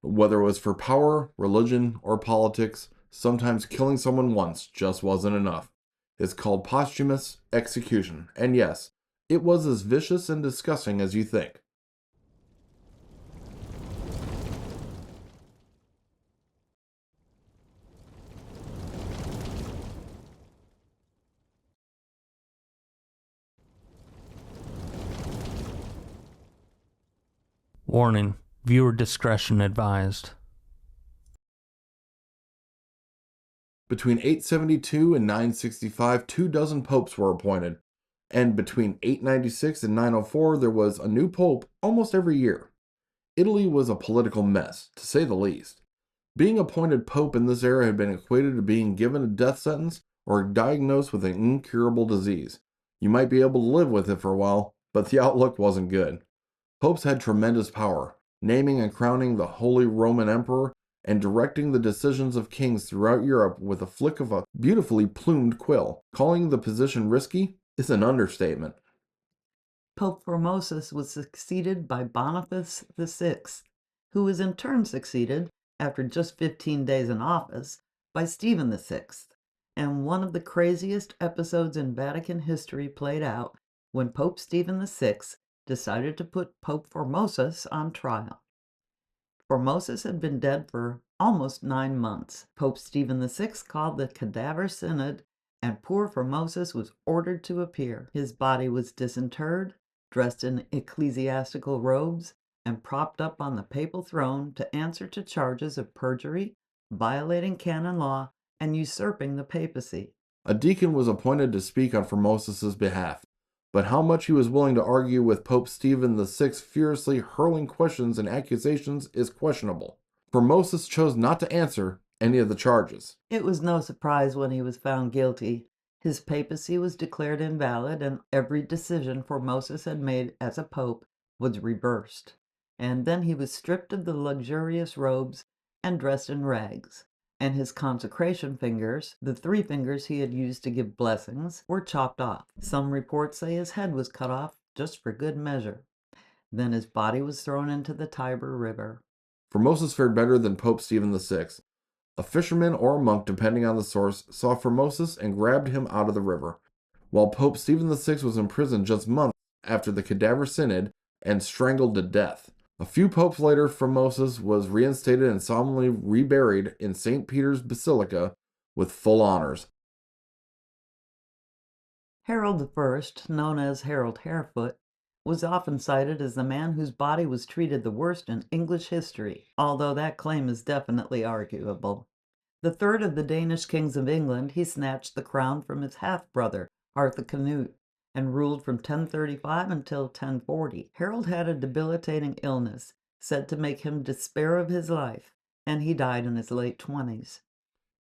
Whether it was for power, religion, or politics, sometimes killing someone once just wasn't enough. It's called posthumous execution, and yes, it was as vicious and disgusting as you think. Warning, viewer discretion advised. Between 872 and 965, 24 popes were appointed, and between 896 and 904, there was a new pope almost every year. Italy was a political mess, to say the least. Being appointed pope in this era had been equated to being given a death sentence or diagnosed with an incurable disease. You might be able to live with it for a while, but the outlook wasn't good. Popes had tremendous power, naming and crowning the Holy Roman Emperor and directing the decisions of kings throughout Europe with a flick of a beautifully plumed quill. Calling the position risky is an understatement. Pope Formosus was succeeded by Boniface VI, who was in turn succeeded, after just 15 days in office, by Stephen VI, and one of the craziest episodes in Vatican history played out when Pope Stephen VI decided to put Pope Formosus on trial. Formosus had been dead for almost 9 months. Pope Stephen VI called the cadaver synod, and poor Formosus was ordered to appear. His body was disinterred, dressed in ecclesiastical robes, and propped up on the papal throne to answer to charges of perjury, violating canon law, and usurping the papacy. A deacon was appointed to speak on Formosus's behalf, but how much he was willing to argue with Pope Stephen VI furiously hurling questions and accusations is questionable. Formosus chose not to answer any of the charges. It was no surprise when he was found guilty. His papacy was declared invalid, and every decision Formosus had made as a pope was reversed. And then he was stripped of the luxurious robes and dressed in rags. And his consecration fingers, the 3 fingers he had used to give blessings, were chopped off. Some reports say his head was cut off just for good measure. Then his body was thrown into the Tiber River. Formosus fared better than Pope Stephen VI. A fisherman or a monk, depending on the source, saw Formosus and grabbed him out of the river, while Pope Stephen VI was imprisoned just months after the cadaver synod and strangled to death. A few popes later, Formosus was reinstated and solemnly reburied in St. Peter's Basilica with full honors. Harold I, known as Harold Harefoot, was often cited as the man whose body was treated the worst in English history, although that claim is definitely arguable. The third of the Danish kings of England, he snatched the crown from his half-brother, Arthur Canute, and ruled from 1035 until 1040. Harold had a debilitating illness, said to make him despair of his life, and he died in his late 20s.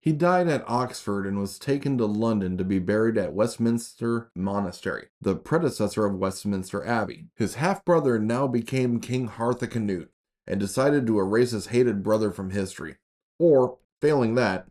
He died at Oxford and was taken to London to be buried at Westminster Monastery, the predecessor of Westminster Abbey. His half-brother now became King Arthur Canute and decided to erase his hated brother from history, or, failing that,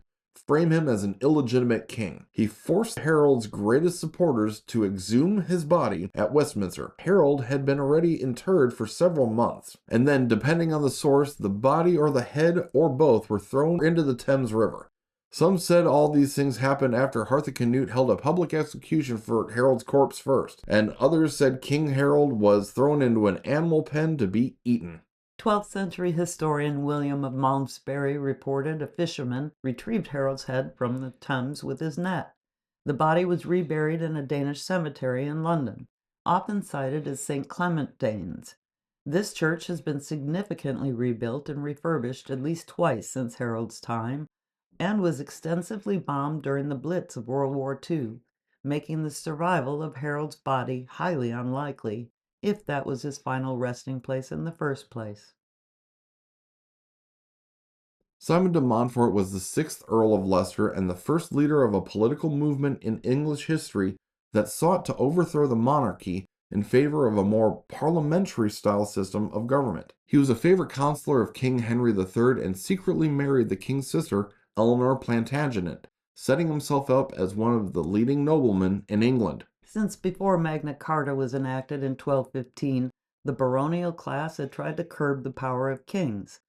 frame him as an illegitimate king. He forced Harold's greatest supporters to exhume his body at Westminster. Harold had been already interred for several months, and then, depending on the source, the body or the head or both were thrown into the Thames River. Some said all these things happened after Arthur Canute held a public execution for Harold's corpse first, and others said King Harold was thrown into an animal pen to be eaten. 12th century historian William of Malmesbury reported a fisherman retrieved Harold's head from the Thames with his net. The body was reburied in a Danish cemetery in London, often cited as St. Clement Danes. This church has been significantly rebuilt and refurbished at least twice since Harold's time, and was extensively bombed during the Blitz of World War II, making the survival of Harold's body highly unlikely, if that was his final resting place in the first place. Simon de Montfort was the 6th Earl of Leicester and the first leader of a political movement in English history that sought to overthrow the monarchy in favor of a more parliamentary-style system of government. He was a favorite counselor of King Henry III and secretly married the king's sister, Eleanor Plantagenet, setting himself up as one of the leading noblemen in England. Since before Magna Carta was enacted in 1215, the baronial class had tried to curb the power of kings.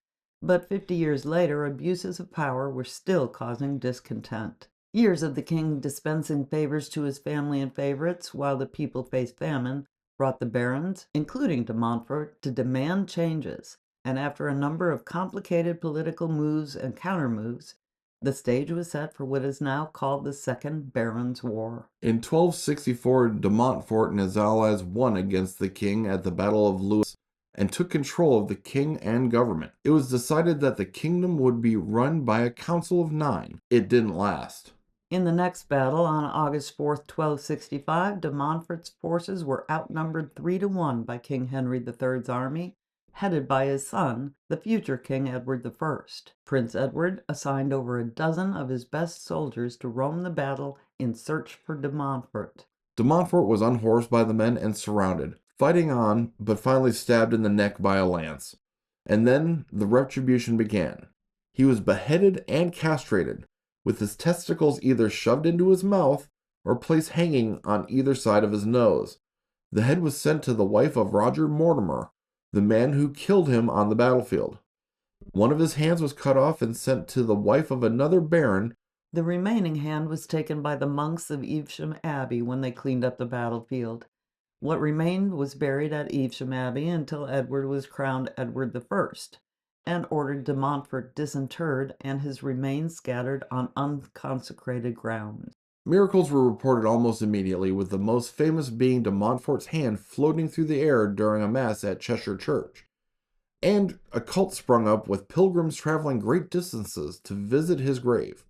But 50 years later, abuses of power were still causing discontent. Years of the king dispensing favors to his family and favorites while the people faced famine brought the barons, including de Montfort, to demand changes, and after a number of complicated political moves and countermoves, the stage was set for what is now called the Second Barons' War. In 1264, de Montfort and his allies won against the king at the Battle of Lewes and took control of the king and government. It was decided that the kingdom would be run by a council of 9. It didn't last. In the next battle, on August 4th, 1265, de Montfort's forces were outnumbered 3-1 by King Henry III's army, headed by his son, the future King Edward I. Prince Edward assigned over a dozen of his best soldiers to roam the battle in search for de Montfort. De Montfort was unhorsed by the men and surrounded, fighting on, but finally stabbed in the neck by a lance. And then the retribution began. He was beheaded and castrated, with his testicles either shoved into his mouth or placed hanging on either side of his nose. The head was sent to the wife of Roger Mortimer, the man who killed him on the battlefield. One of his hands was cut off and sent to the wife of another baron. The remaining hand was taken by the monks of Evesham Abbey when they cleaned up the battlefield. What remained was buried at Evesham Abbey until Edward was crowned Edward I, and ordered de Montfort disinterred and his remains scattered on unconsecrated ground. Miracles were reported almost immediately, with the most famous being de Montfort's hand floating through the air during a mass at Cheshire Church. And a cult sprung up with pilgrims traveling great distances to visit his grave.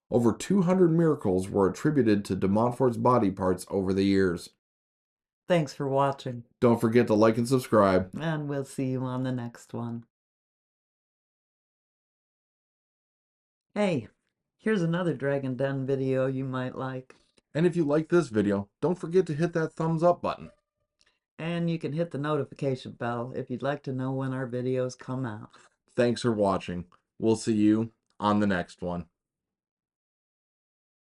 Over 200 miracles were attributed to de Montfort's body parts over the years. Thanks for watching. Don't forget to like and subscribe. And we'll see you on the next one. Hey, here's another Dragonden video you might like. And if you like this video, don't forget to hit that thumbs up button. And you can hit the notification bell if you'd like to know when our videos come out. Thanks for watching. We'll see you on the next one.